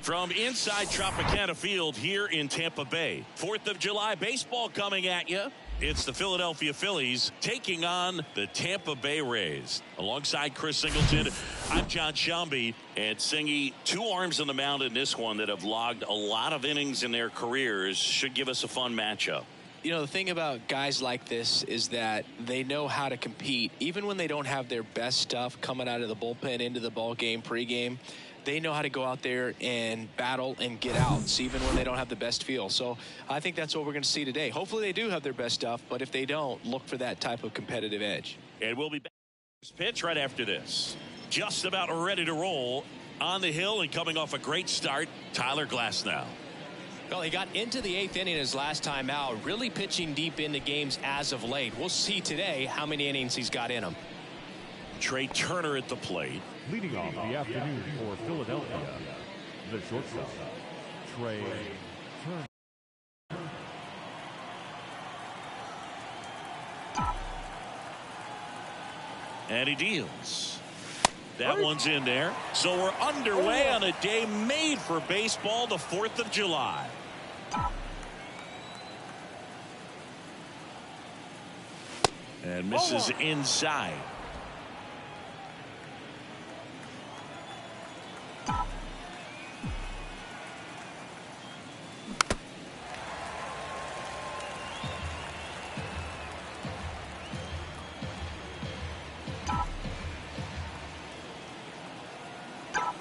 From inside Tropicana Field here in Tampa Bay, 4th of July baseball coming at you. It's the Philadelphia Phillies taking on the Tampa Bay Rays. Alongside Chris Singleton, I'm John Shelby. And Singy, two arms on the mound in this one that have logged a lot of innings in their careers. Should give us a fun matchup. You know, the thing about guys like this is that they know how to compete. Even when they don't have their best stuff coming out of the bullpen into the ball game, pregame, they know how to go out there and battle and get outs, even when they don't have the best feel. So I think that's what we're going to see today. Hopefully they do have their best stuff, but if they don't, look for that type of competitive edge. And we'll be back to pitch right after this. Just about ready to roll on the hill and coming off a great start, Tyler Glasnow. Well, he got into the 8th inning his last time out, really pitching deep into games as of late. We'll see today how many innings he's got in him. Trey Turner at the plate. Leading off the afternoon for Philadelphia, the shortstop, Trey Turner. And he deals. That one's in there. So we're underway on a day made for baseball, the 4th of July. And misses inside.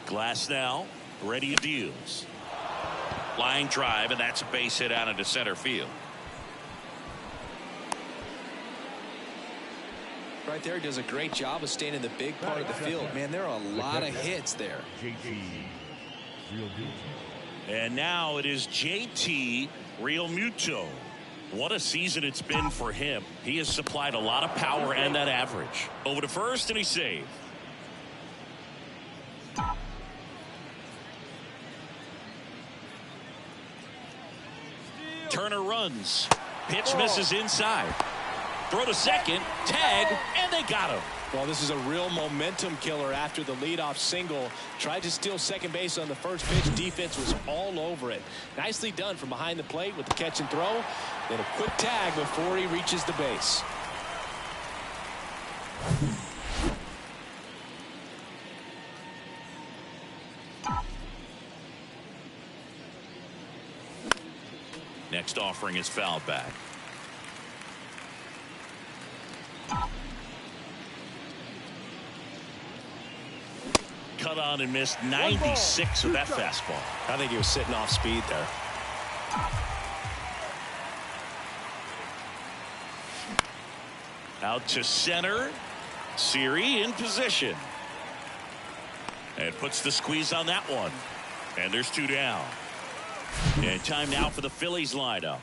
Glasnow ready to deals. Line drive, and that's a base hit out into center field. Right there, he does a great job of staying in the big part of the field. Man, there are a lot of hits there. And now it is JT Realmuto. What a season it's been for him. He has supplied a lot of power and that average. Over to first, and he's saved. Turner runs. Pitch misses inside. Throw to second. Tag, and they got him. Well, this is a real momentum killer after the leadoff single. Tried to steal second base on the first pitch. Defense was all over it. Nicely done from behind the plate with the catch and throw. Then a quick tag before he reaches the base. Next offering is fouled back. Cut on and missed 96 with that fastball. I think he was sitting off speed there. Out to center. Siri in position. And puts the squeeze on that one. And there's 2 down. And time now for the Phillies lineup.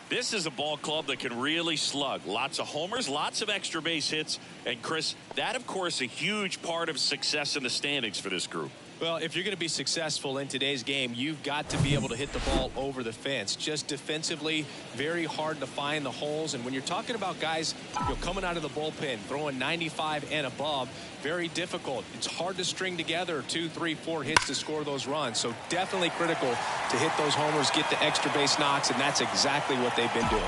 This is a ball club that can really slug. Lots of homers, lots of extra base hits. And Chris, that of course a huge part of success in the standings for this group. Well, if you're going to be successful in today's game, you've got to be able to hit the ball over the fence. Just defensively, very hard to find the holes. And when you're talking about guys coming out of the bullpen, throwing 95 and above, very difficult. It's hard to string together 2, 3, 4 hits to score those runs. So definitely critical to hit those homers, get the extra base knocks, and that's exactly what they've been doing.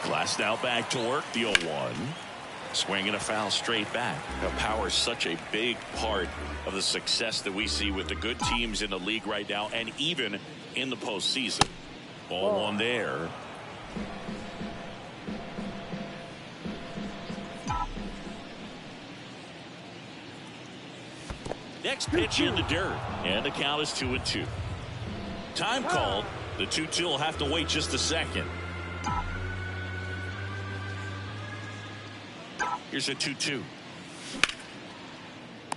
Glass now back to work, the 0-1. Swinging a foul straight back. Now, power is such a big part of the success that we see with the good teams in the league right now and even in the postseason. Ball one there. Next pitch in the dirt. And the count is 2-2. Time called. The 2-2 will have to wait just a second. Here's a 2-2.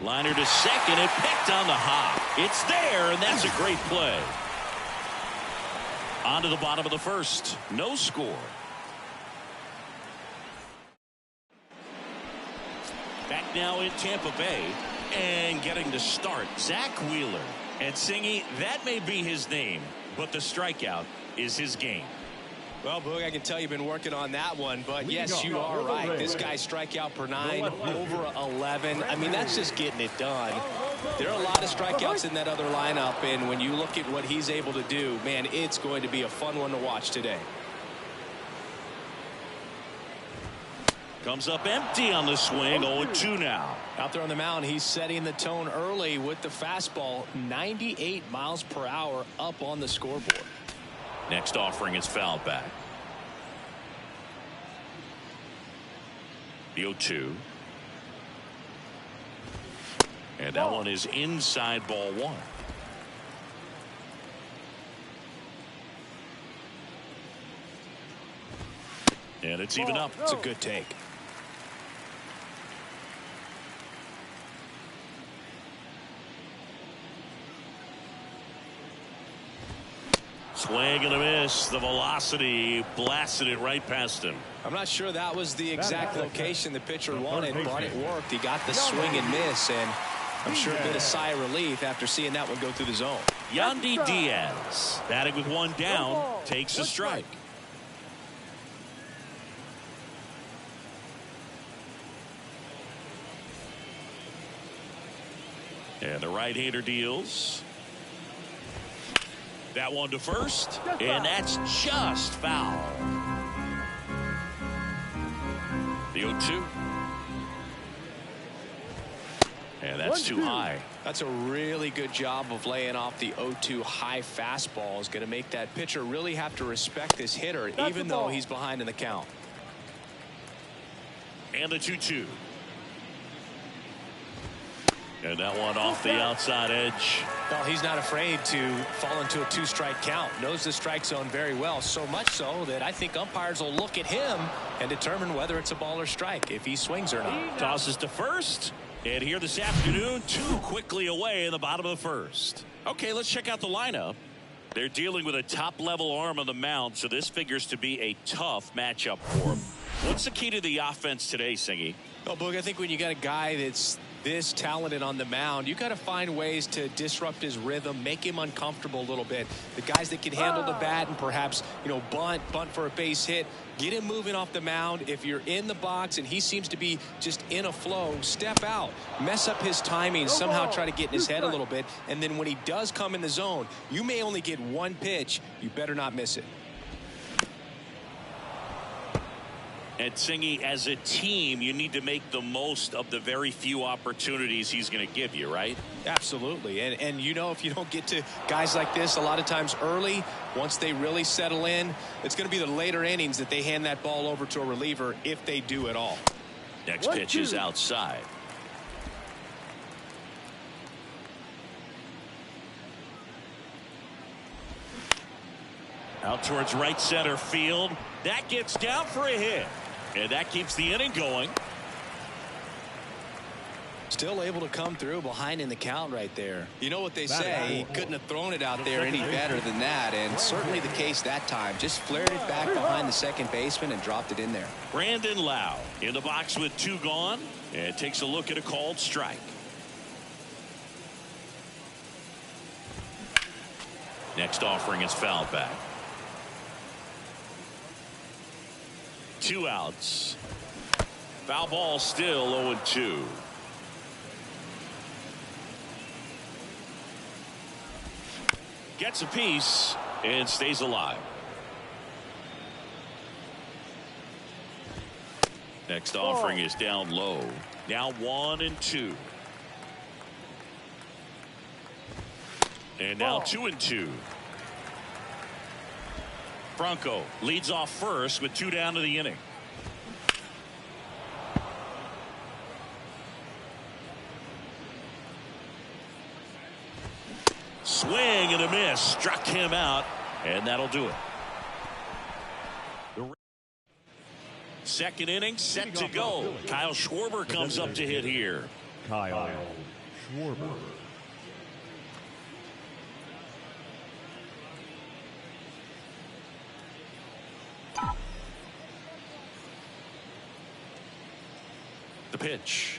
Liner to second. It picked on the hop. It's there, and that's a great play. On to the bottom of the first. No score. Back now in Tampa Bay. And getting the start, Zach Wheeler. And Singy, that may be his name, but the strikeout is his game. Well, Boog, I can tell you've been working on that one, but yes, you are right. This guy's strikeout per 9, over 11. I mean, that's just getting it done. There are a lot of strikeouts in that other lineup, and when you look at what he's able to do, man, it's going to be a fun one to watch today. Comes up empty on the swing. 0-2 now. Out there on the mound, he's setting the tone early with the fastball. 98 miles per hour up on the scoreboard. Next offering is fouled back. The 0-2. And that one is inside ball one. And it's even up. It's a good take. Swing and a miss. The velocity blasted it right past him. I'm not sure that was the exact location the pitcher wanted, but it worked. He got the swing and miss, and I'm sure a bit of sigh of relief after seeing that one go through the zone. Yandy Diaz, batting with one down, takes a strike. And the right-hander deals. That one to first, and that's just foul. The 0-2. And that's too high. That's a really good job of laying off the 0-2 high fastball. Is going to make that pitcher really have to respect this hitter, even though he's behind in the count. And the 2-2. And that one off the outside edge. Well, he's not afraid to fall into a 2-strike count. Knows the strike zone very well. So much so that I think umpires will look at him and determine whether it's a ball or strike, if he swings or not. Tosses to first. And here this afternoon, too quickly away in the bottom of the first. Okay, let's check out the lineup. They're dealing with a top-level arm on the mound, so this figures to be a tough matchup for them. What's the key to the offense today, Singy? Well, Boog, I think when you got a guy that's this talented on the mound, you got to find ways to disrupt his rhythm, make him uncomfortable a little bit. The guys that can handle the bat and perhaps, bunt for a base hit, get him moving off the mound. If you're in the box and he seems to be just in a flow, step out, mess up his timing, somehow try to get in his head a little bit. And then when he does come in the zone, you may only get one pitch. You better not miss it. And Singy, as a team, you need to make the most of the very few opportunities he's going to give you, right? Absolutely. And if you don't get to guys like this a lot of times early, once they really settle in, it's going to be the later innings that they hand that ball over to a reliever, if they do at all. Next pitch is outside. Out towards right center field. That gets down for a hit. And that keeps the inning going. Still able to come through behind in the count right there. You know what they say, he couldn't have thrown it out there any better than that, and certainly the case that time. Just flared it back behind the second baseman and dropped it in there. Brandon Lau in the box with 2 gone, and takes a look at a called strike. Next offering is fouled back. 2 outs. Foul ball, still 0-2. Gets a piece and stays alive. Next offering is down low. Now 1-2. And now 2-2. Franco leads off first with 2 down to the inning. Swing and a miss, struck him out, and that'll do it. Second inning set to go. Kyle Schwarber comes up to hit here. Kyle Schwarber. The pitch.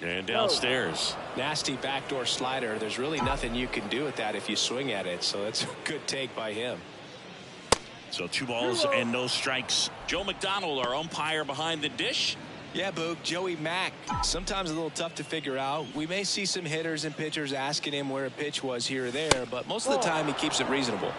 And downstairs. Nasty backdoor slider. There's really nothing you can do with that if you swing at it. So that's a good take by him. So 2 balls and no strikes. Joe McDonald, our umpire behind the dish. Yeah, Boog, Joey Mack, sometimes a little tough to figure out. We may see some hitters and pitchers asking him where a pitch was here or there, but most of the time he keeps it reasonable.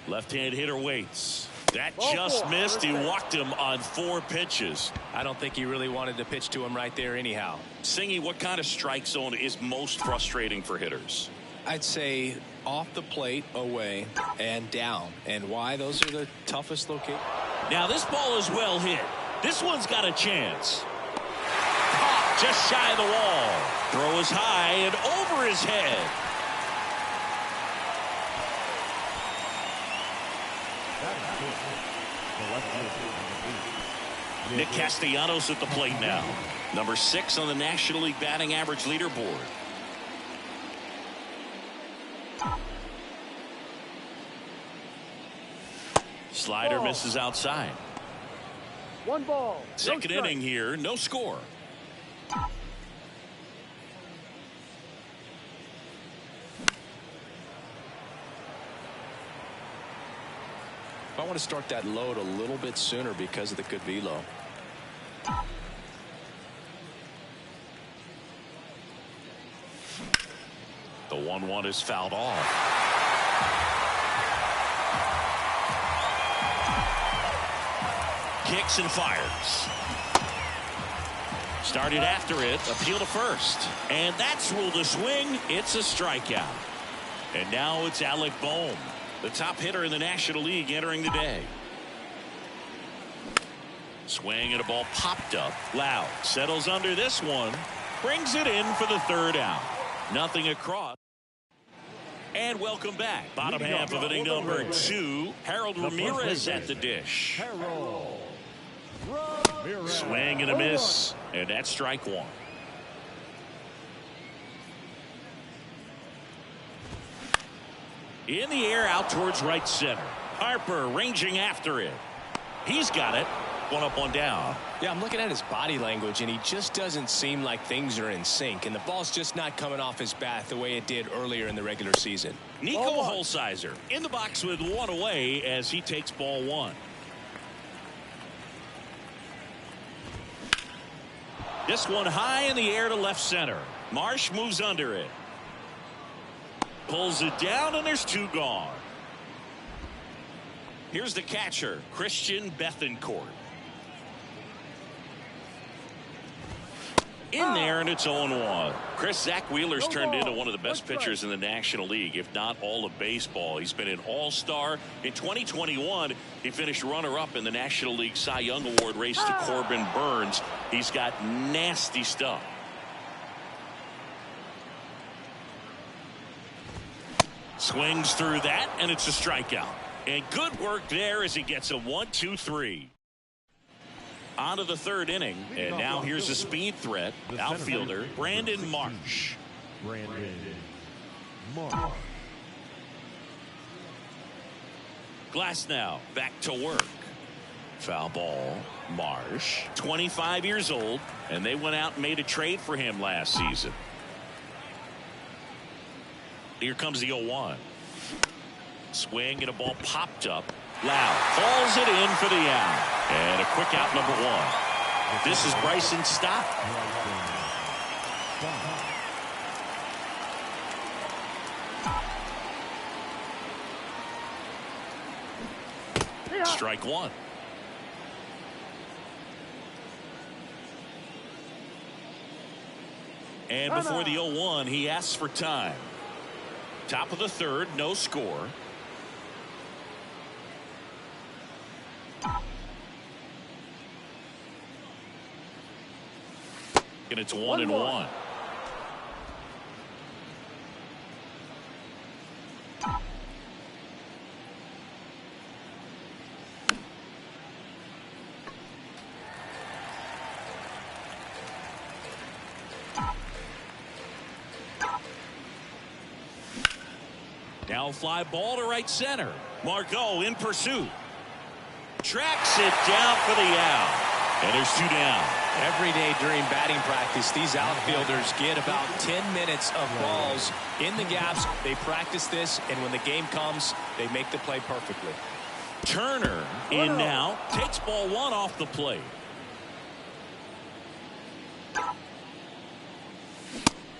Left-hand hitter waits. That just missed. He walked him on 4 pitches. I don't think he really wanted to pitch to him right there anyhow. Singy, what kind of strike zone is most frustrating for hitters? I'd say off the plate, away, and down. And why? Those are the toughest locations. Now this ball is well hit. This one's got a chance. Caught just shy of the wall. Throw is high and over his head. Nick Castellanos at the plate now. Number 6 on the National League batting average leaderboard. Slider misses outside. 1 ball. Second inning here, no score. I want to start that load a little bit sooner because of the good velo. The 1-1 is fouled off. Kicks and fires. Started after it, appeal to first. And that's ruled a swing. It's a strikeout. And now it's Alec Bohm, the top hitter in the National League, entering the day. Swing and a ball popped up. Loud settles under this one. Brings it in for the 3rd out. Nothing across. And welcome back. Bottom half of inning number 2. Harold Ramirez at the dish. Swing and a miss. And that's strike 1. In the air out towards right center. Harper ranging after it. He's got it. One up, one down. Yeah, I'm looking at his body language, and he just doesn't seem like things are in sync, and the ball's just not coming off his bat the way it did earlier in the regular season. Nico Holsizer in the box with one away as he takes ball one. This one high in the air to left center. Marsh moves under it. Pulls it down, and there's two gone. Here's the catcher, Christian Bethancourt. In there, and it's 0-1. Zach Wheeler's turned into one of the best pitchers in the National League, if not all of baseball. He's been an all-star. In 2021, he finished runner-up in the National League Cy Young Award race to Corbin Burns. He's got nasty stuff. Swings through that, and it's a strikeout. And good work there as he gets a 1-2-3. On to the third inning, and now here's a speed threat. Outfielder Brandon Marsh. Glass now back to work. Foul ball. Marsh, 25 years old, and they went out and made a trade for him last season. Here comes the 0-1. Swing, and a ball popped up. Loud hauls it in for the out. And a quick out, number one. This is Bryson Stott. Strike one. And before the 0-1, he asks for time. Top of the third, no score. And it's 1-1. Now fly ball to right center. Margot in pursuit. Tracks it down for the out. And there's two down. Every day during batting practice, these outfielders get about 10 minutes of balls in the gaps. They practice this, and when the game comes, they make the play perfectly. Turner in now. Takes ball one off the plate.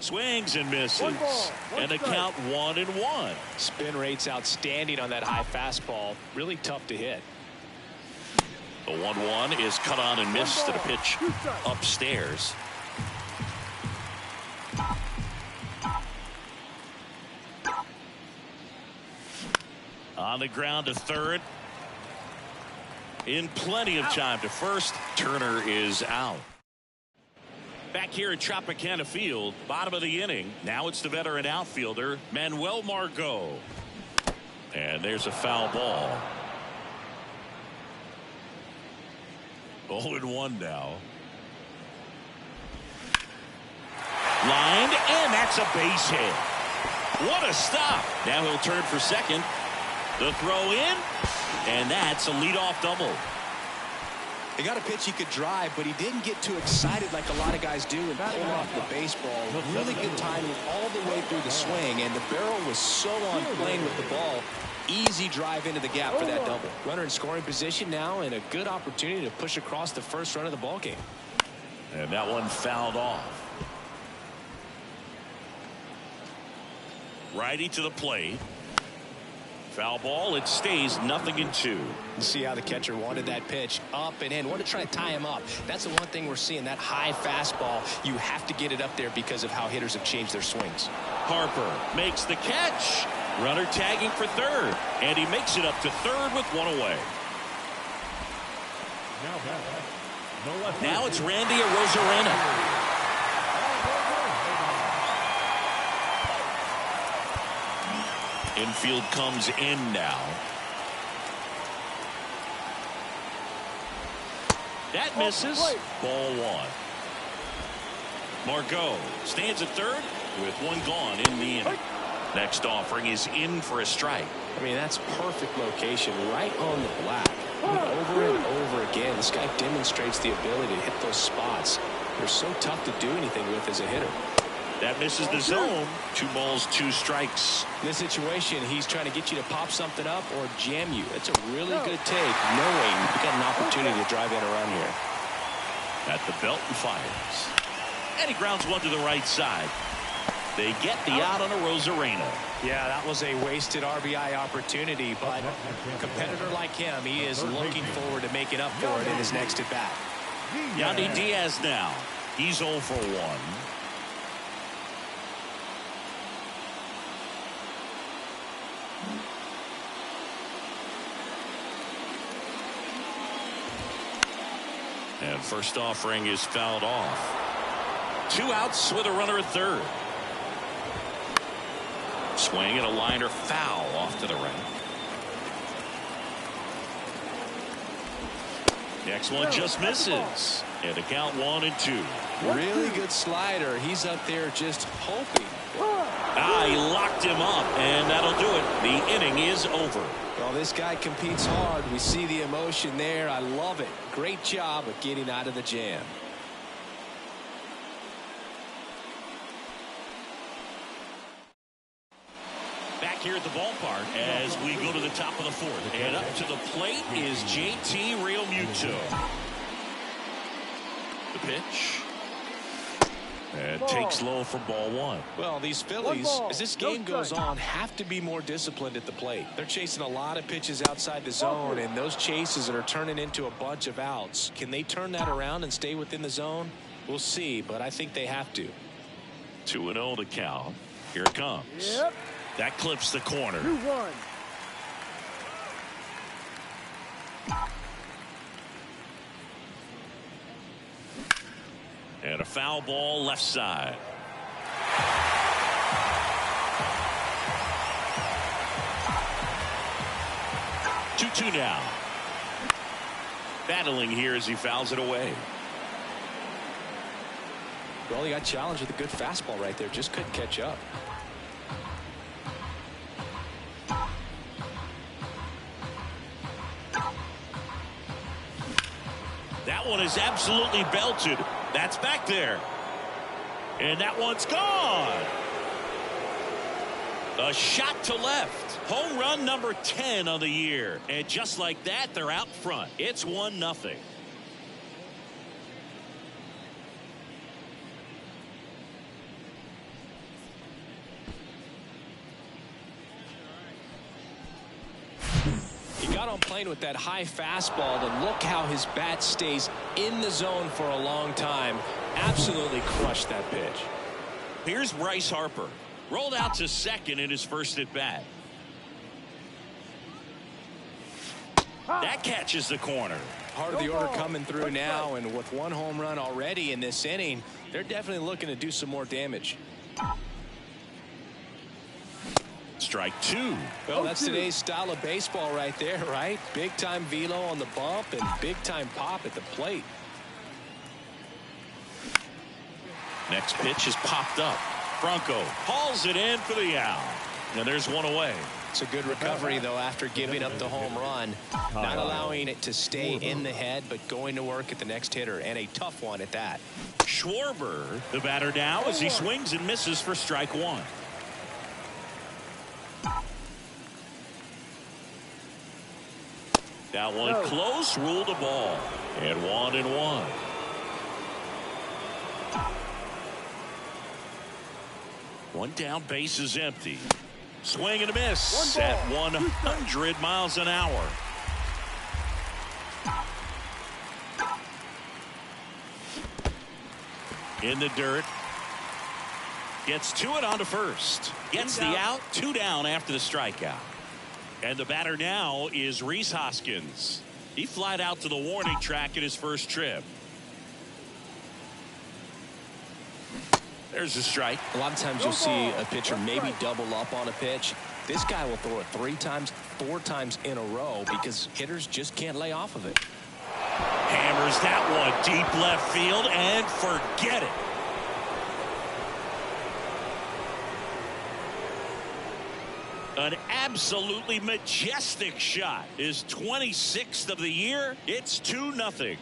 Swings and misses. And a count 1-1. Spin rate's outstanding on that high fastball. Really tough to hit. The 1-1 is cut on and missed at a pitch upstairs. On the ground to third. In plenty of time to first. Turner is out. Back here at Tropicana Field, bottom of the inning. Now it's the veteran outfielder, Manuel Margot. And there's a foul ball. 0-1 now. Lined, and that's a base hit. What a stop. Now he'll turn for second. The throw in, and that's a leadoff double. He got a pitch he could drive, but he didn't get too excited like a lot of guys do and pull off the baseball. Really good timing all the way through the swing, and the barrel was so on plane with the ball. Easy drive into the gap for that double. Runner in scoring position now, and a good opportunity to push across the first run of the ball game. And that one fouled off. Righty to the plate. Foul ball. It stays 0-2. You see how the catcher wanted that pitch up and in. Wanted to try to tie him up. That's the one thing we're seeing. That high fastball. You have to get it up there because of how hitters have changed their swings. Harper makes the catch. Runner tagging for third, and he makes it up to third with one away. Now it's Randy Arozarena. Infield comes in now. That misses. Ball one. Margot stands at third with one gone in the inning. Next offering is in for a strike. I mean, that's perfect location right on the black. Over and over again, this guy demonstrates the ability to hit those spots. They're so tough to do anything with as a hitter. That misses the zone. 2 balls, 2 strikes. In this situation, he's trying to get you to pop something up or jam you. That's a really good take, knowing you've got an opportunity to drive in around here. At the belt and fires. And he grounds one to the right side. They get the out on a Rosarena. Yeah, that was a wasted RBI opportunity, but a competitor like him, he is looking forward to making up for it in his next at-bat. Yandy Diaz now. He's 0 for 1. And first offering is fouled off. 2 outs with a runner at third. Swing and a liner foul off to the right. Next one just misses. And the count 1-2. Really good slider. He's up there just hoping. He locked him up, and that'll do it. The inning is over. Well, this guy competes hard. We see the emotion there. I love it. Great job of getting out of the jam. Back here at the ballpark as we go to the top of the 4th. And up to the plate is JT Realmuto. The pitch. And takes low for ball 1. Well, these Phillies, as this game goes on, have to be more disciplined at the plate. They're chasing a lot of pitches outside the zone, and those chases are turning into a bunch of outs. Can they turn that around and stay within the zone? We'll see, but I think they have to. 2-0 to count. Here it comes. Yep. That clips the corner. 2-1. And a foul ball left side. Two now. Battling here as he fouls it away. Well, he got challenged with a good fastball right there. Just couldn't catch up. That one is absolutely belted. That's back there. And that one's gone. A shot to left. Home run number 10 on the year. And just like that, they're out front. It's 1-0. He got on plane with that high fastball, and look how his bat stays in the zone for a long time. Absolutely crushed that pitch. Here's Bryce Harper. Rolled out to second in his first at bat. That catches the corner. Part of the order coming through now, and with 1 home run already in this inning, they're definitely looking to do some more damage. Strike 2. Well, that's today's style of baseball right there, right? Big time velo on the bump and big time pop at the plate. Next pitch is popped up. Bronco hauls it in for the out. And there's one away. It's a good recovery, though, after giving up the home run. Not allowing it to stay in the head, but going to work at the next hitter, and a tough one at that. Schwarber, the batter now, as he swings and misses for strike 1. That one close, ruled a ball. And 1-1. One down, base is empty. Swing and a miss at 100 miles an hour. In the dirt. Gets to it onto first. Gets the out. 2 down after the strikeout. And the batter now is Rhys Hoskins. He flied out to the warning track in his first trip. There's a strike. A lot of times you'll see a pitcher maybe double up on a pitch. This guy will throw it 3 times, 4 times in a row because hitters just can't lay off of it. Hammers that one deep left field and forget it. An absolutely majestic shot. His 26th of the year. It's 2-0.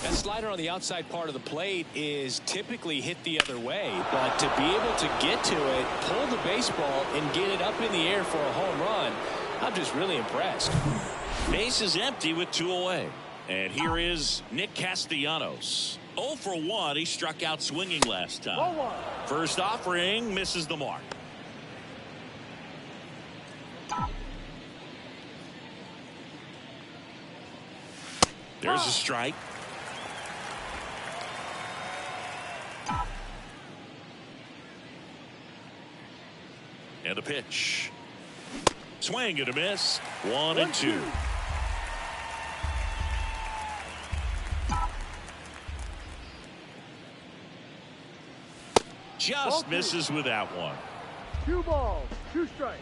That slider on the outside part of the plate is typically hit the other way, but to be able to get to it, pull the baseball, and get it up in the air for a home run, I'm just really impressed. Base is empty with 2 away. And here is Nick Castellanos. 0 for 1. He struck out swinging last time. First offering misses the mark. There's a strike. And the pitch. Swing and a miss. 1-2. Just misses with that one. 2 balls, 2 strikes.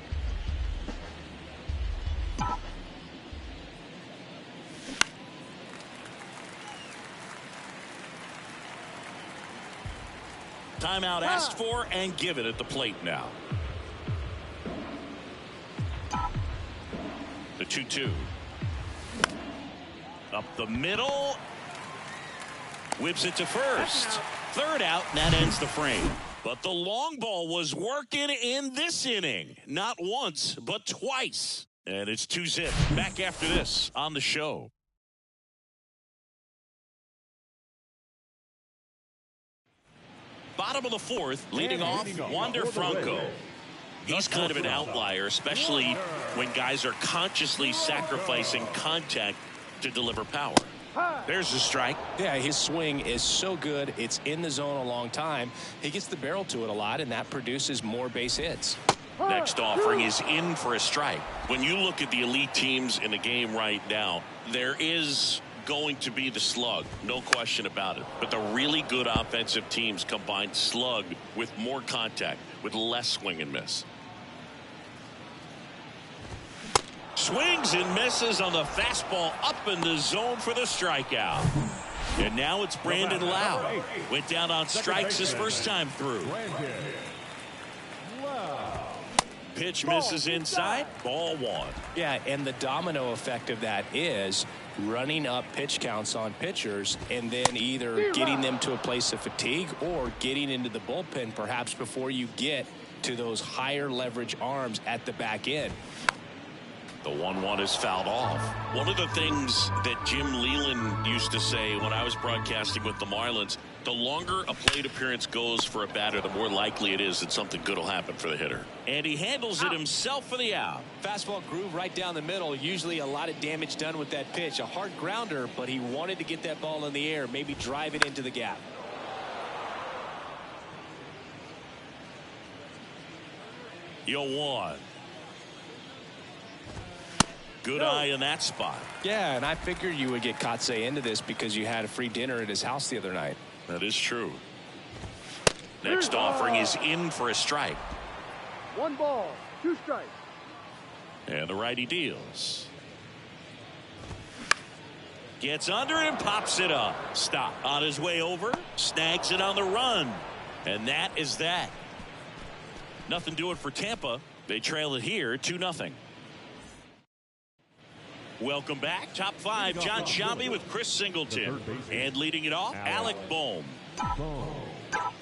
Timeout asked for and given at the plate now. The 2-2. Up the middle. Whips it to first. Third out, and that ends the frame. But the long ball was working in this inning. Not once, but twice. And it's 2-zip. Back after this on the show. Bottom of the 4th, leading off, Wander Franco. He's kind of an outlier, especially when guys are consciously sacrificing contact to deliver power. There's a strike. Yeah, his swing is so good. It's in the zone a long time. He gets the barrel to it a lot, and that produces more base hits. Next offering is in for a strike. When you look at the elite teams in the game right now, there is going to be the slug, no question about it. But the really good offensive teams combine slug with more contact, with less swing and miss. Swings and misses on the fastball up in the zone for the strikeout. And now it's Brandon Lau. Went down on strikes his first time through. Pitch misses inside. Ball 1. Yeah, and the domino effect of that is running up pitch counts on pitchers and then either getting them to a place of fatigue or getting into the bullpen perhaps before you get to those higher leverage arms at the back end. The 1-1 is fouled off. One of the things that Jim Leland used to say when I was broadcasting with the Marlins, the longer a plate appearance goes for a batter, the more likely it is that something good will happen for the hitter. And he handles it himself for the out. Fastball groove right down the middle. Usually a lot of damage done with that pitch. A hard grounder, but he wanted to get that ball in the air, maybe drive it into the gap. Yo 1. Good eye in that spot. Yeah, and I figured you would get Kotsay into this because you had a free dinner at his house the other night. That is true. Next offering is in for a strike. 1 ball, 2 strikes. And the righty deals. Gets under it and pops it up. Stop. On his way over. Snags it on the run. And that is that. Nothing doing for Tampa. They trail it here 2-0. Welcome back. Top 5, John Sciambi with Chris Singleton. And leading it off, Alec Bohm.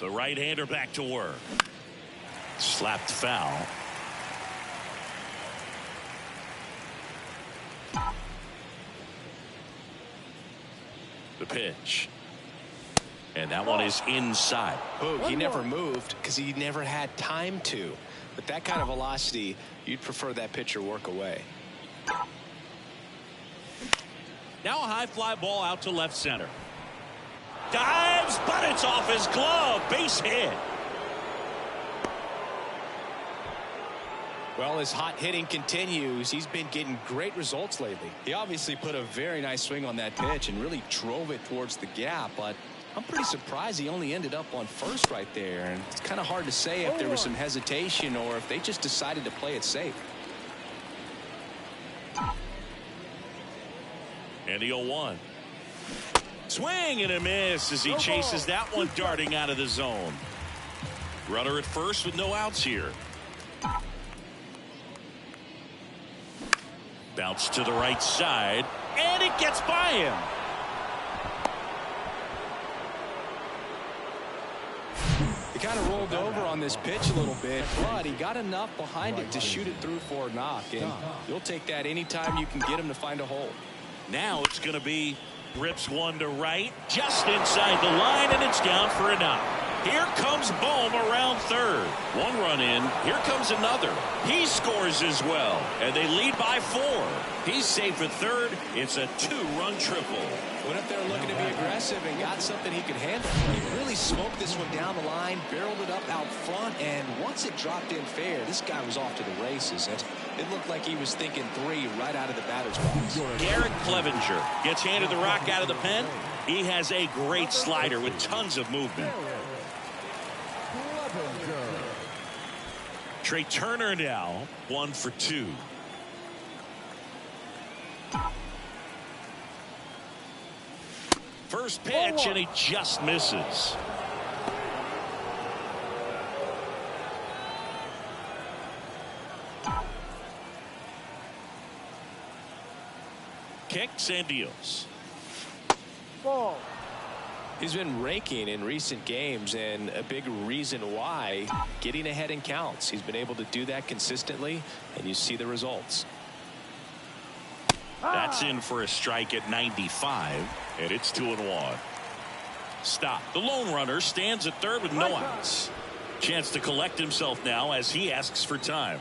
The right-hander back to work. Slapped foul. The pitch. And that one is inside. Oh, he never moved because he never had time to. With that kind of velocity, you'd prefer that pitcher work away. Now a high fly ball out to left center. Dives, but it's off his glove. Base hit. Well, his hot hitting continues. He's been getting great results lately. He obviously put a very nice swing on that pitch and really drove it towards the gap, but I'm pretty surprised he only ended up on first right there. And it's kind of hard to say if there was some hesitation or if they just decided to play it safe. And the 0-1. Swing and a miss as he chases that one darting out of the zone. Runner at first with no outs here. Bounce to the right side, and it gets by him. He kind of rolled over on this pitch a little bit, but he got enough behind it to shoot it through for a knock. And you'll take that anytime you can get him to find a hole. Now it's going to be rips one to right, just inside the line, and it's down for a knock. Here comes Bohm around third. One run in. Here comes another. He scores as well, and they lead by 4. He's safe at third. It's a 2-run triple. Went up there looking to be aggressive and got something he could handle. He really smoked this one down the line, barreled it up out front, and once it dropped in fair, this guy was off to the races. It looked like he was thinking 3 right out of the batter's box. Garrett Clevenger gets handed the rock out of the pen. He has a great slider with tons of movement. Trey Turner now 1 for 2. First pitch, and he just misses. Kicks and deals. Ball. He's been raking in recent games, and a big reason why, getting ahead in counts. He's been able to do that consistently, and you see the results. That's in for a strike at 95, and it's 2-1. Stop. The lone runner stands at third with no outs. Chance to collect himself now as he asks for time.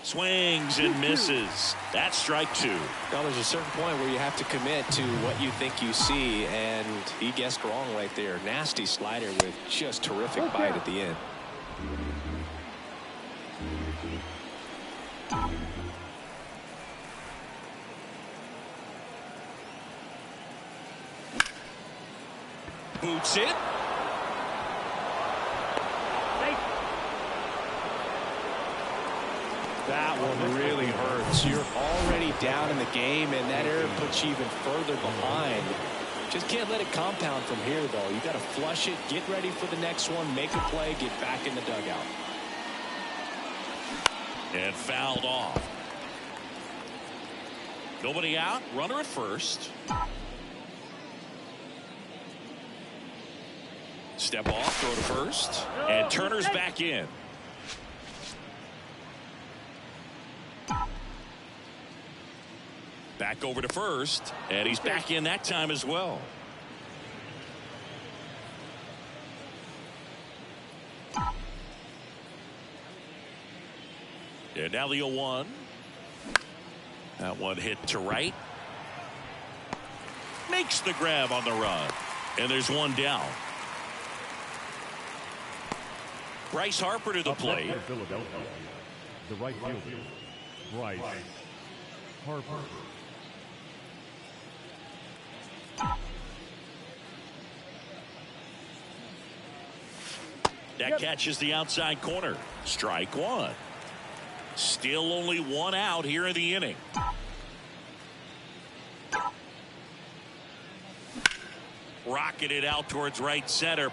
Swings and misses. That's strike 2. Now there's a certain point where you have to commit to what you think you see, and he guessed wrong right there. Nasty slider with just terrific bite at the end. Boots it. That one really hurts. You're already down in the game, and that error puts you even further behind. Just can't let it compound from here, though. You got to flush it, get ready for the next one, make a play, get back in the dugout. And fouled off. Nobody out. Runner at first. Step off, throw to first. And Turner's back in. Back over to first, and he's back in that time as well. And now the 0-1. That one hit to right. Makes the grab on the run. And there's one down. Bryce Harper to the plate. Philadelphia, the right fielder, Bryce Harper. That catches the outside corner. Strike 1. Still only 1 out here in the inning. Rocketed out towards right center.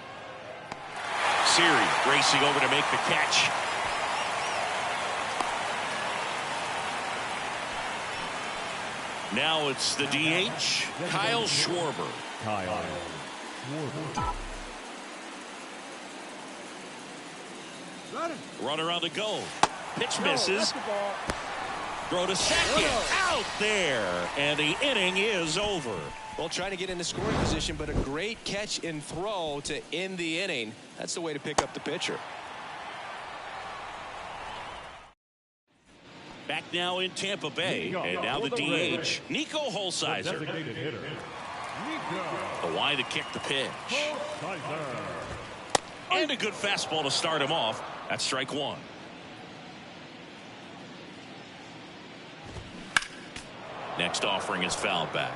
Siri racing over to make the catch. Now it's the DH, Kyle Schwarber. Kyle Schwarber. Runner on the go. Pitch misses. Throw to second. Out there. And the inning is over. Well, trying to get into scoring position, but a great catch and throw to end the inning. That's the way to pick up the pitcher. Back now in Tampa Bay, and now the DH, Nico Holsizer. The wide to kick the pitch. And a good fastball to start him off. That's strike 1. Next offering is fouled back.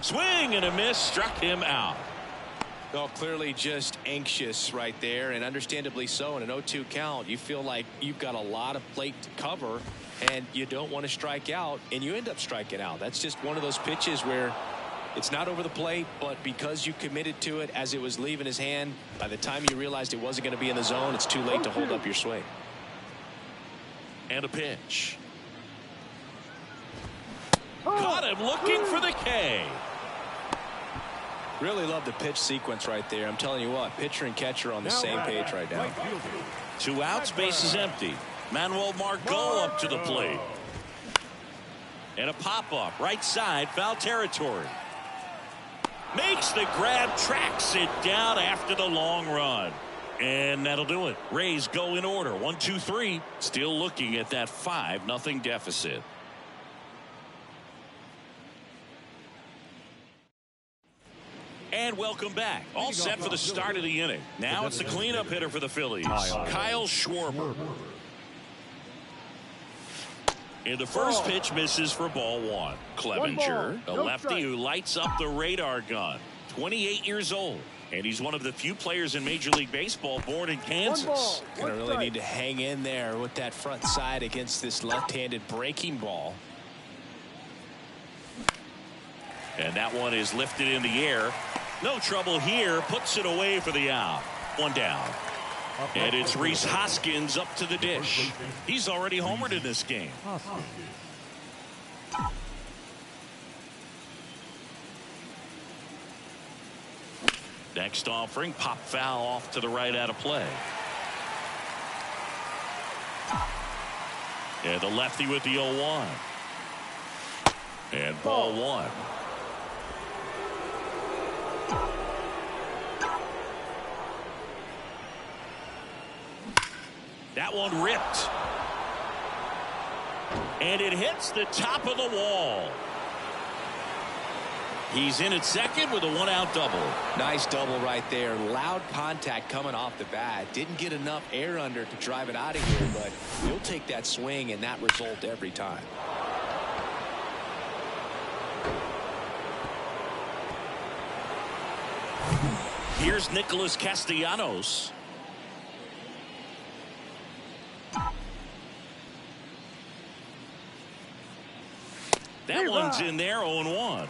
Swing and a miss, struck him out. Well, clearly just anxious right there, and understandably so. In an 0-2 count, you feel like you've got a lot of plate to cover, and you don't want to strike out, and you end up striking out. That's just one of those pitches where it's not over the plate, but because you committed to it as it was leaving his hand, by the time you realized it wasn't going to be in the zone, it's too late to hold up your swing. And a pitch. Caught him looking for the K. Really love the pitch sequence right there. I'm telling you what, pitcher and catcher on the same page right now. 2 outs, base is empty. Manuel Margot up to the plate. And a pop-up, right side, foul territory. Makes the grab, tracks it down after the long run. And that'll do it. Rays go in order. 1, 2, 3. Still looking at that 5-0 deficit. And welcome back. All set for the start of the inning. Now it's the cleanup hitter for the Phillies, Kyle Schwarber. And the first pitch misses for ball 1. Clevenger, a lefty who lights up the radar gun. 28 years old. And he's one of the few players in Major League Baseball born in Kansas. Gonna really need to hang in there with that front side against this left-handed breaking ball. And that one is lifted in the air. No trouble here. Puts it away for the out. 1 down. And it's Rhys Hoskins up to the dish. He's already homered in this game. Next offering, pop foul off to the right out of play. And the lefty with the 0-1. And ball 1. That one ripped. And it hits the top of the wall. He's in at second with a 1-out double. Nice double right there. Loud contact coming off the bat. Didn't get enough air under to drive it out of here, but you'll take that swing and that result every time. Here's Nicholas Castellanos. That one's in there, 0-1.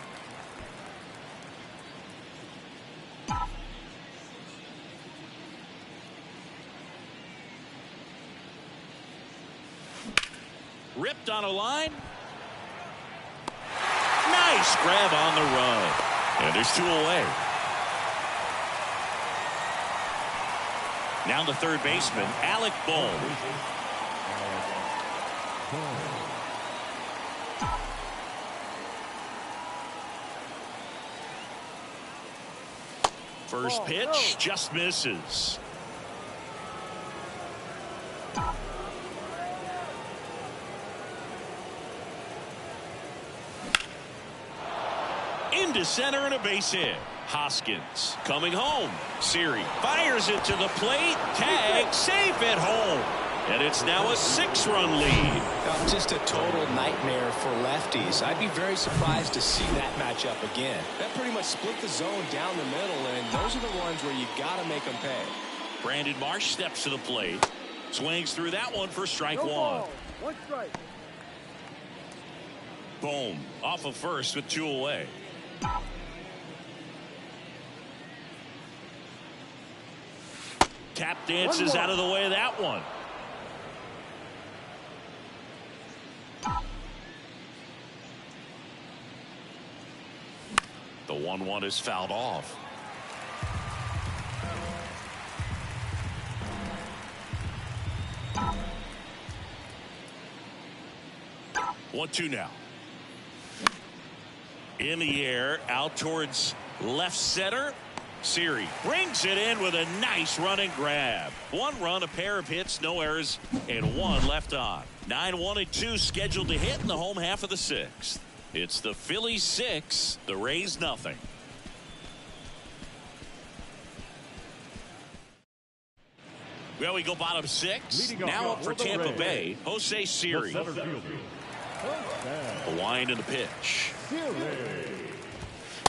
Ripped on a line. Nice grab on the run. And there's 2 away. Now the third baseman, Alec Bohm. First pitch just misses. Into center and a base hit. Hoskins coming home. Siri fires it to the plate. Tag, safe at home. And it's now a 6-run lead. Just a total nightmare for lefties. I'd be very surprised to see that matchup again. That pretty much split the zone down the middle, and those are the ones where you got to make them pay. Brandon Marsh steps to the plate. Swings through that one for strike 1. 1 strike. Boom. Off of first with 2 away. Tap dances out of the way of that one. The 1-1 is fouled off. One, 2 now. In the air, out towards left center. Siri brings it in with a nice running grab. 1 run, a pair of hits, no errors, and 1 left on. 9-1-2 scheduled to hit in the home half of the 6th. It's the Phillies 6, the Rays nothing. Well, we go bottom 6. Leading Now off up for for the Tampa Rays, Bay, Jose the Siri. center fielder. The wind and the pitch.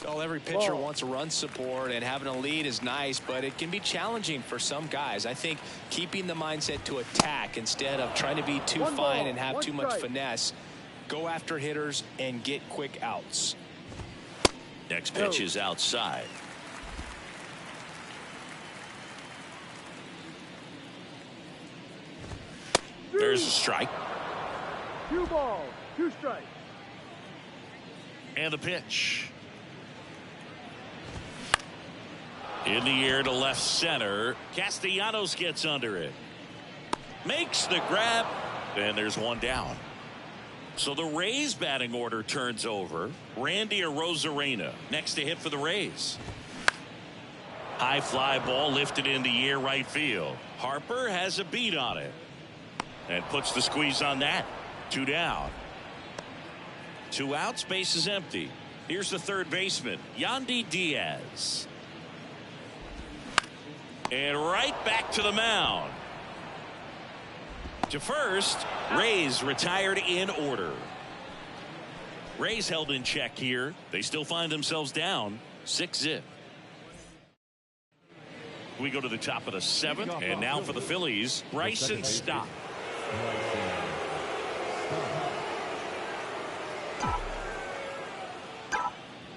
Well, every pitcher wants run support, and having a lead is nice, but it can be challenging for some guys. I think keeping the mindset to attack instead of trying to be too fine and have too much finesse. Go after hitters and get quick outs. Next pitch is outside. There's a strike. 2 balls, 2 strikes. And the pitch. In the air to left center. Castellanos gets under it. Makes the grab. And there's one down. So the Rays batting order turns over. Randy Arozarena next to hit for the Rays. High fly ball lifted in the air right field. Harper has a beat on it. And puts the squeeze on that. 2 down. 2 outs, base is empty. Here's the third baseman, Yandy Diaz. And right back to the mound. To first, Rays retired in order. Rays held in check here. They still find themselves down 6-0. We go to the top of the 7th, and now for the Phillies, Bryson Stott.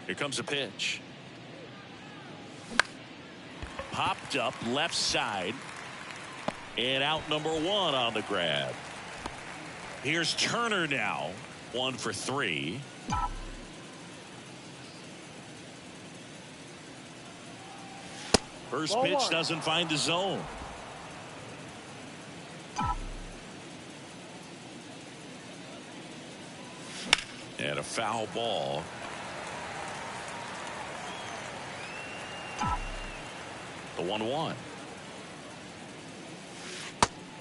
Here comes a pitch. Popped up left side. And out number 1 on the grab. Here's Turner now. 1 for 3. First pitch doesn't find the zone. And a foul ball. The 1-1.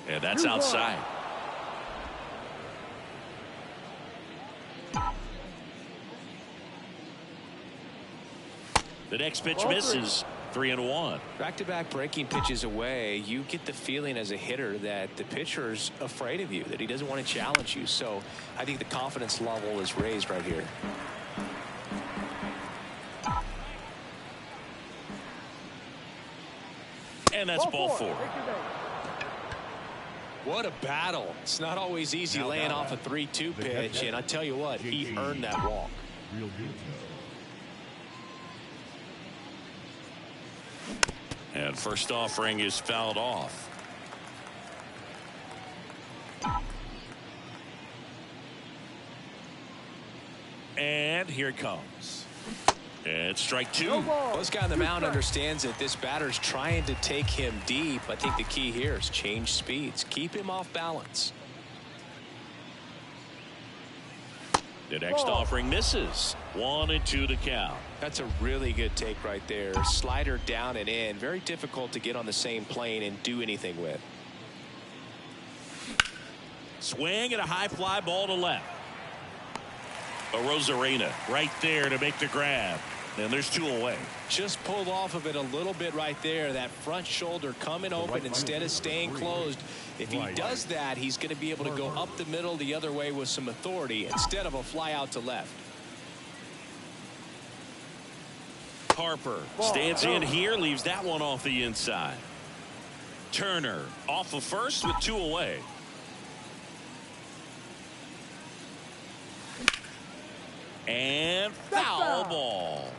And that's outside. The next pitch misses. 3-1. Back-to-back breaking pitches away, you get the feeling as a hitter that the pitcher's afraid of you, that he doesn't want to challenge you. So I think the confidence level is raised right here. And that's ball 4. What a battle. It's not always easy laying off a 3-2 pitch, and I tell you what, he earned that walk. And first offering is fouled off. And here it comes. And strike 2. Well, this guy on the mound understands that this batter's trying to take him deep. I think the key here is change speeds. Keep him off balance. The next offering misses. 1-2 to count. That's a really good take right there. Slider down and in. Very difficult to get on the same plane and do anything with. Swing and a high fly ball to left. Arozarena right there to make the grab. And there's 2 away. Just pulled off of it a little bit right there. That front shoulder coming open instead of staying closed. If he does that, he's going to be able to go up the middle the other way with some authority instead of a fly out to left. Harper stands in here, leaves that one off the inside. Turner off of first with 2 away. And foul ball.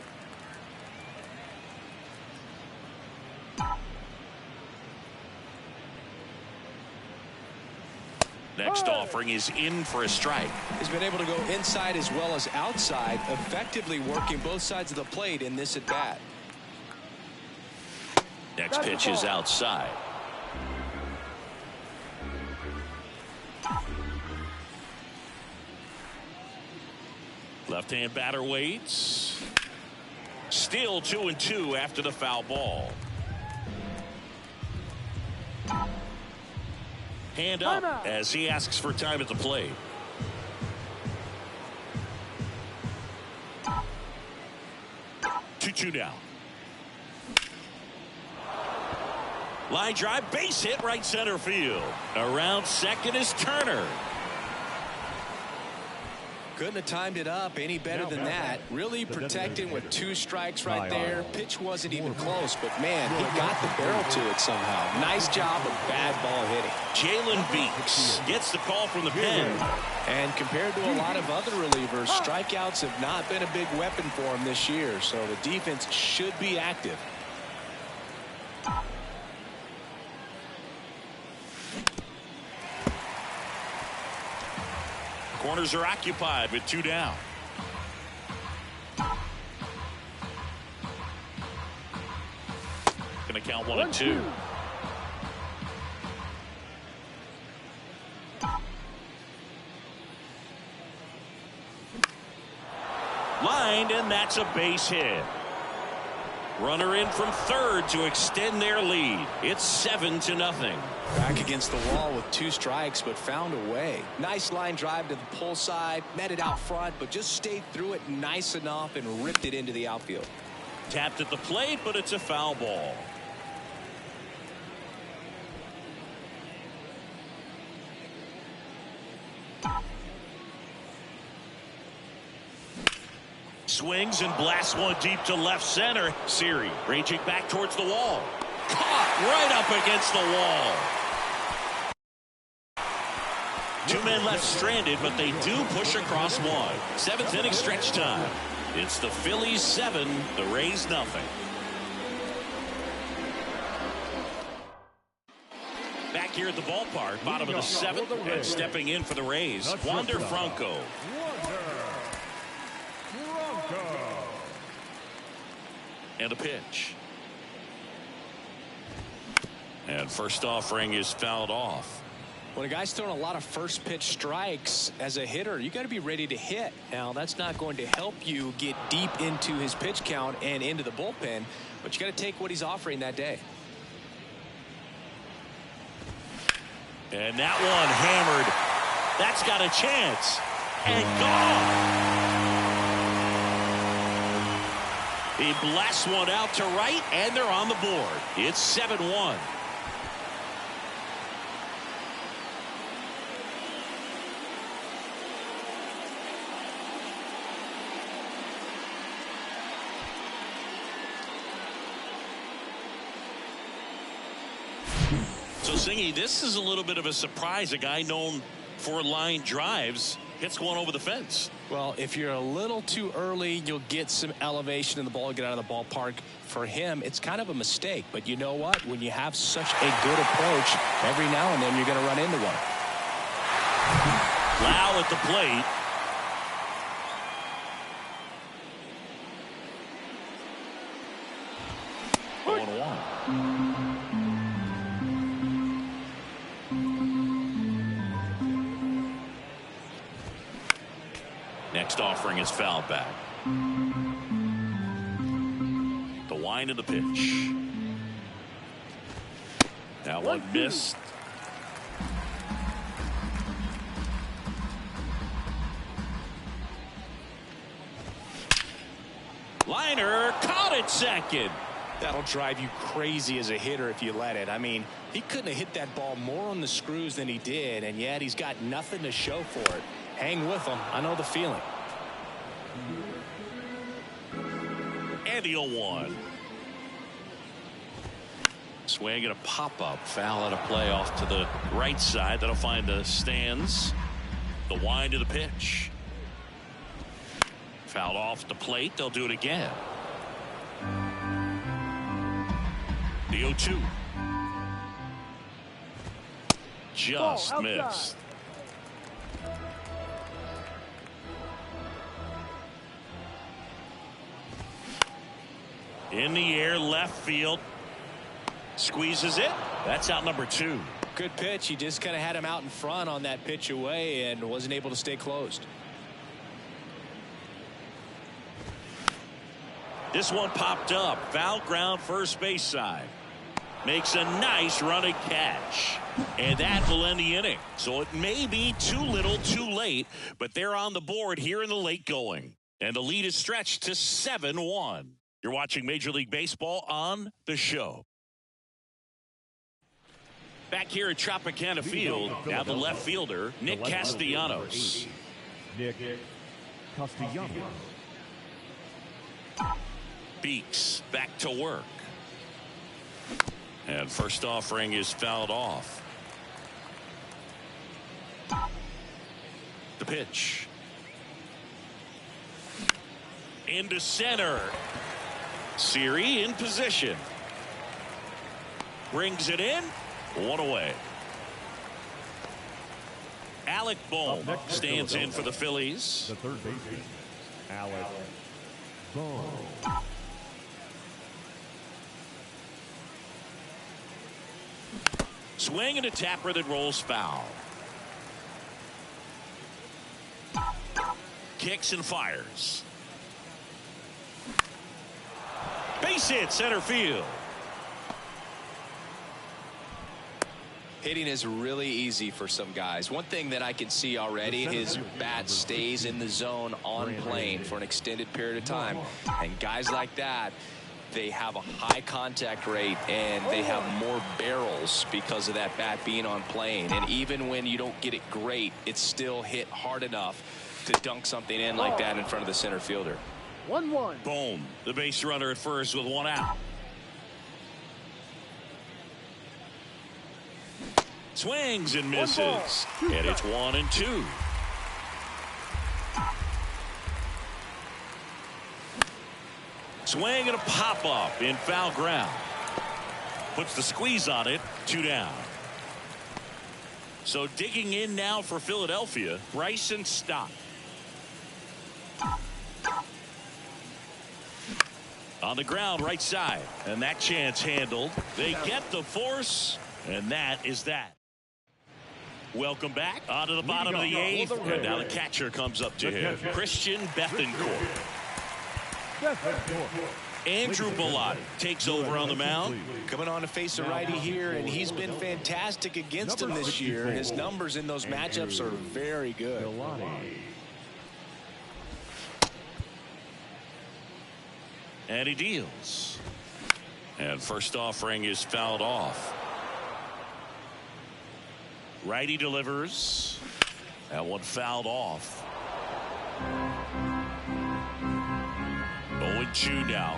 Next offering is in for a strike. He's been able to go inside as well as outside, effectively working both sides of the plate in this at bat. Next pitch is outside. Left-hand batter waits. Still 2-2 after the foul ball. Hand up as he asks for time at the plate. Line drive, base hit, right center field. Around second is Turner. Couldn't have timed it up any better than that. Really protecting with 2 strikes right there. Pitch wasn't even close, but man, he got the barrel to it somehow. Nice job of bad ball hitting. Jalen Beeks gets the call from the pen. And compared to a lot of other relievers, strikeouts have not been a big weapon for him this year, so the defense should be active. Corners are occupied with 2 down. Going to count 1 and 2. Lined, and that's a base hit. Runner in from third to extend their lead. It's 7-0. Back against the wall with 2 strikes, but found a way. Nice line drive to the pull side, met it out front, but just stayed through it nice enough and ripped it into the outfield. Tapped at the plate, but it's a foul ball. Swings and blasts one deep to left center. Siri raging back towards the wall. Caught right up against the wall. 2 men left stranded, but they do push across 1. 7th inning stretch time. It's the Phillies 7, the Rays nothing. Back here at the ballpark, bottom of the 7th, and stepping in for the Rays, Wander Franco. And a pitch. And first offering is fouled off. When a guy's throwing a lot of first pitch strikes as a hitter, you got to be ready to hit. Now, that's not going to help you get deep into his pitch count and into the bullpen, but you got to take what he's offering that day. And that one hammered. That's got a chance. And gone. He blasts one out to right, and they're on the board. It's 7-1. So, Singy, this is a little bit of a surprise. A guy known for line drives hits one over the fence. Well, if you're a little too early, you'll get some elevation in the ball, get out of the ballpark. For him, it's kind of a mistake. But you know what? When you have such a good approach, every now and then you're going to run into one. Lau at the plate. Next offering is fouled back. The wind of the pitch. That one missed. Liner caught it second. That'll drive you crazy as a hitter if you let it. I mean, he couldn't have hit that ball more on the screws than he did, and yet he's got nothing to show for it. Hang with him. I know the feeling. And the 0-1. Swing and a pop-up. Foul out of play off to the right side. That'll find the stands. The wind of the pitch. Fouled off the plate. They'll do it again. The 0-2. Just missed. In the air, left field. Squeezes it. That's out number 2. Good pitch. He just kind of had him out in front on that pitch away and wasn't able to stay closed. This one popped up. Foul ground first base side. Makes a nice running catch. And that will end the inning. So it may be too little too late, but they're on the board here in the late going. And the lead is stretched to 7-1. You're watching Major League Baseball on The Show. Back here at Tropicana Field, now the left fielder, Nick Castellanos. Nick Castellanos. Beeks back to work. And first offering is fouled off. The pitch. Into center. Siri in position. Brings it in. One away. Alec Bohm stands in for the Phillies. The third baseman, Alec Bohm. Swing and a tapper that rolls foul. Kicks and fires. Base hit center field. Hitting is really easy for some guys. One thing that I can see already, his bat stays in the zone on plane for an extended period of time. And guys like that, they have a high contact rate and they have more barrels because of that bat being on plane. And even when you don't get it great, it's still hit hard enough to dunk something in like that in front of the center fielder. 1-1. Boom. The base runner at first with one out. Swings and misses. And it's 1-2. Swing and a pop up in foul ground. Puts the squeeze on it. 2 down. So digging in now for Philadelphia, Bryson Stott. On the ground right side. And that chance handled. They get the force. And that is that. Welcome back. Onto the bottom of the 8th. And now the catcher comes up to him. Christian Bethancourt. Andrew Bellotti takes over on the mound. Coming on to face a righty here, and he's been fantastic against him this year. His numbers in those matchups are very good. And he deals. And first offering is fouled off. Righty delivers. That one fouled off. 0-2 now.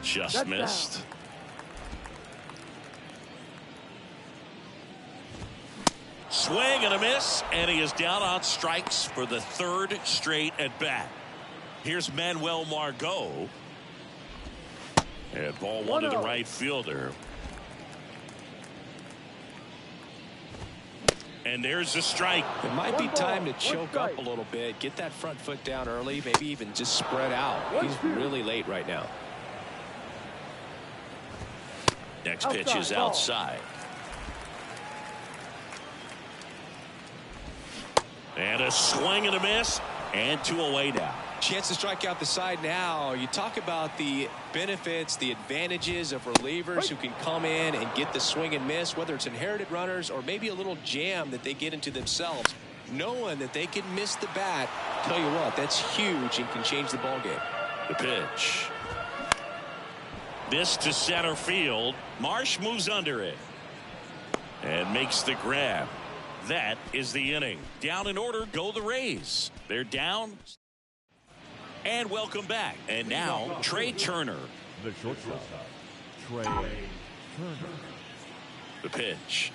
Just missed. Swing and a miss, and he is down on strikes for the 3rd straight at bat. Here's Manuel Margot. And ball one to the right fielder. And there's a strike. It might be time to choke up a little bit, get that front foot down early, maybe even just spread out. He's really late right now. Next pitch is outside. And a swing and a miss, and 2 away now. Chance to strike out the side now. You talk about the benefits, the advantages of relievers who can come in and get the swing and miss, whether it's inherited runners or maybe a little jam that they get into themselves. Knowing that they can miss the bat, tell you what, that's huge and can change the ball game. The pitch. This to center field. Marsh moves under it and makes the grab. That is the inning. Down in order go the Rays. They're down. And welcome back. And now Trey Turner. The shortstop, Trey Turner. The pitch.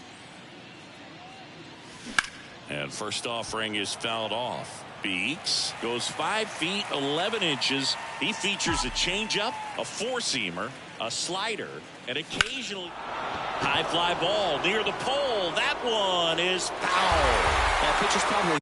And first offering is fouled off. Beeks goes 5 feet 11 inches. He features a changeup, a four-seamer, a slider, and occasionally high fly ball near the pole. That one is foul. That pitch is probably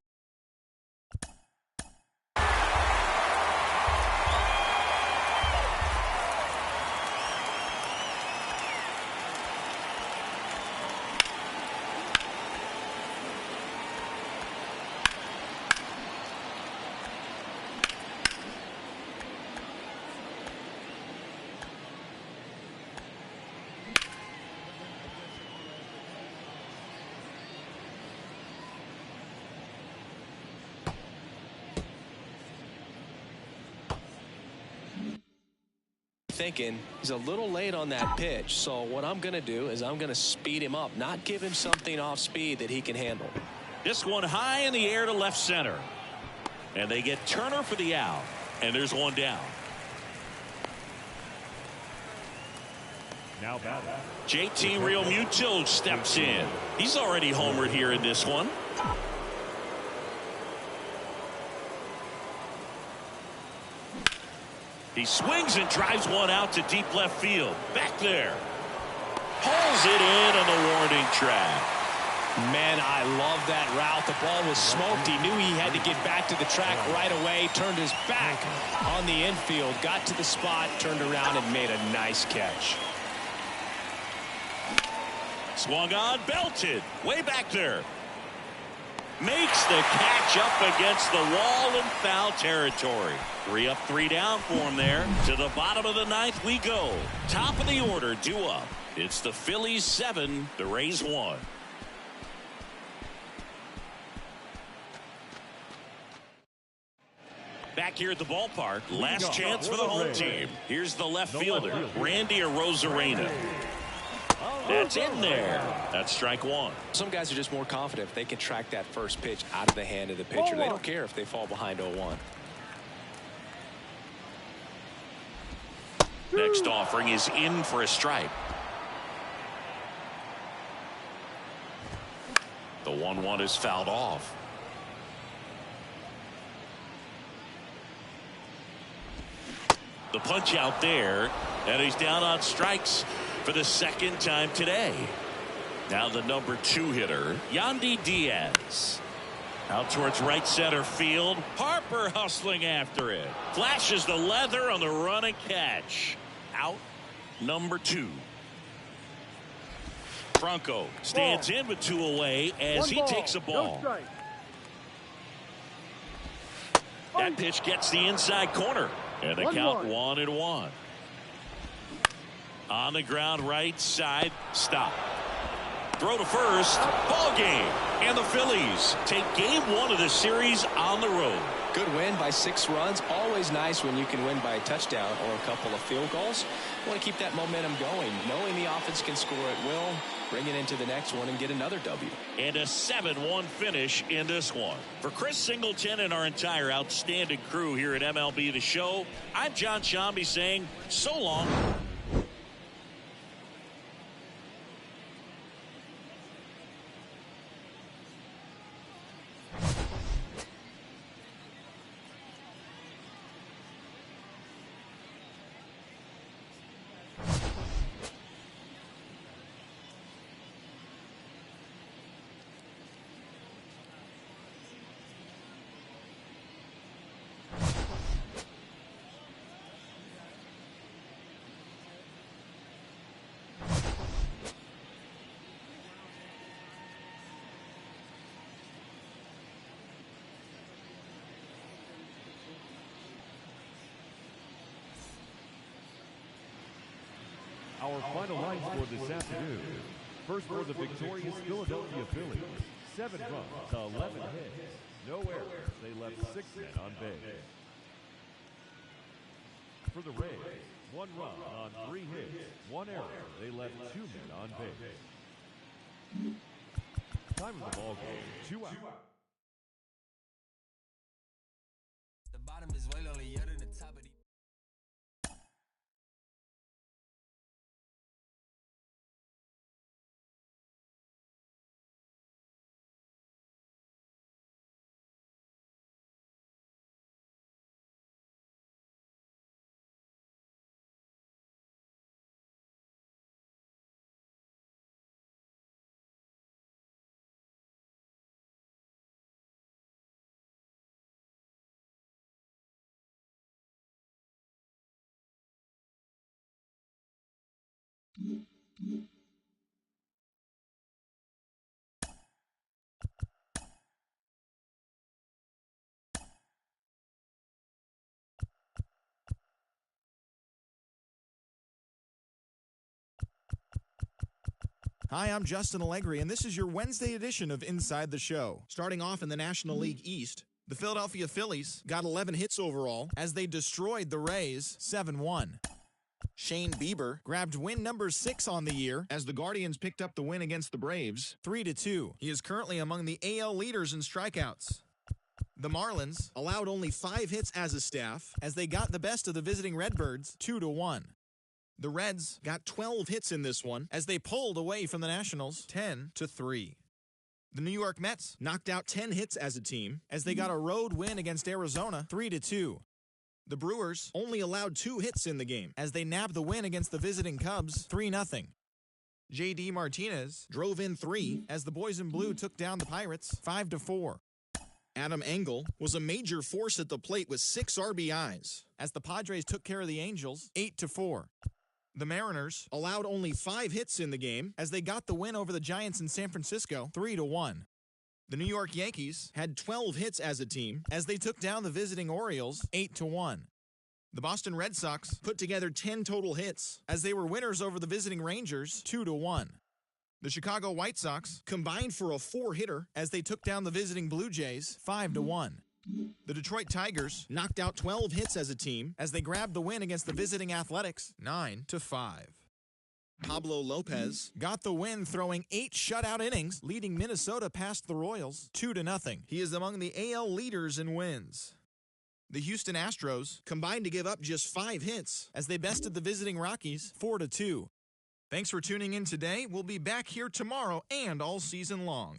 thinking he's a little late on that pitch. So what I'm going to do is I'm going to speed him up, not give him something off speed that he can handle. This one high in the air to left center. And they get Turner for the out. And there's one down. Now batting. JT Realmuto steps in. He's already homered here in this one. He swings and drives one out to deep left field. Back there. Pulls it in on the warning track. Man, I love that route. The ball was smoked. He knew he had to get back to the track right away. Turned his back on the infield. Got to the spot, turned around, and made a nice catch. Swung on, belted. Way back there. Makes the catch up against the wall in foul territory. 3 up, 3 down for him there. To the bottom of the 9th we go. Top of the order, due up. It's the Phillies 7, the Rays 1. Back here at the ballpark, last chance for the home team. Here's the left fielder, Randy Arozarena. That's in there. That's strike one. Some guys are just more confident if they can track that first pitch out of the hand of the pitcher. They don't care if they fall behind 0-1. Next offering is in for a strike. The 1-1 is fouled off. The punch out there, and he's down on strikes for the second time today. Now the number 2 hitter, Yandy Diaz. Out towards right center field. Harper hustling after it. Flashes the leather on the run and catch. Out number 2. Franco stands in with 2 away as he takes a ball. That pitch gets the inside corner. And the count 1-1. On the ground right side. Stop. Throw to first. Ball game. And the Phillies take game 1 of the series on the road. Good win by 6 runs. Always nice when you can win by a touchdown or a couple of field goals. Want to keep that momentum going. Knowing the offense can score at will. Bring it into the next one and get another W. And a 7-1 finish in this one. For Chris Singleton and our entire outstanding crew here at MLB The Show, I'm John Shambi saying so long. Our final lines for this afternoon. First for the victorious Philadelphia Phillies. 7 runs to 11 hits. No errors. They left 6 men on base. For the Rays, 1 run on 3 hits. 1 error. They left 2 men on base. Time of the ball game, 2 out. The bottom is way lonelier than the top of the... Hi, I'm Justin Allegri, and this is your Wednesday edition of Inside the Show. Starting off in the National League East, the Philadelphia Phillies got 11 hits overall as they destroyed the Rays 7-1. Shane Bieber grabbed win number 6 on the year as the Guardians picked up the win against the Braves 3-2. He is currently among the AL leaders in strikeouts. The Marlins allowed only 5 hits as a staff as they got the best of the visiting Redbirds 2-1. The Reds got 12 hits in this one as they pulled away from the Nationals 10-3. The New York Mets knocked out 10 hits as a team as they got a road win against Arizona 3-2. The Brewers only allowed 2 hits in the game as they nabbed the win against the visiting Cubs 3-0. J.D. Martinez drove in 3 as the Boys in Blue took down the Pirates 5-4. Adam Engel was a major force at the plate with 6 RBIs as the Padres took care of the Angels 8-4. The Mariners allowed only 5 hits in the game as they got the win over the Giants in San Francisco 3-1. The New York Yankees had 12 hits as a team as they took down the visiting Orioles 8-1. The Boston Red Sox put together 10 total hits as they were winners over the visiting Rangers 2-1. The Chicago White Sox combined for a 4-hitter as they took down the visiting Blue Jays 5-1. The Detroit Tigers knocked out 12 hits as a team as they grabbed the win against the visiting Athletics 9-5. Pablo Lopez got the win throwing 8 shutout innings, leading Minnesota past the Royals 2-0. He is among the AL leaders in wins. The Houston Astros combined to give up just 5 hits as they bested the visiting Rockies 4-2. Thanks for tuning in today. We'll be back here tomorrow and all season long.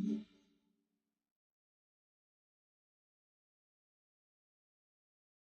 Mm-hmm.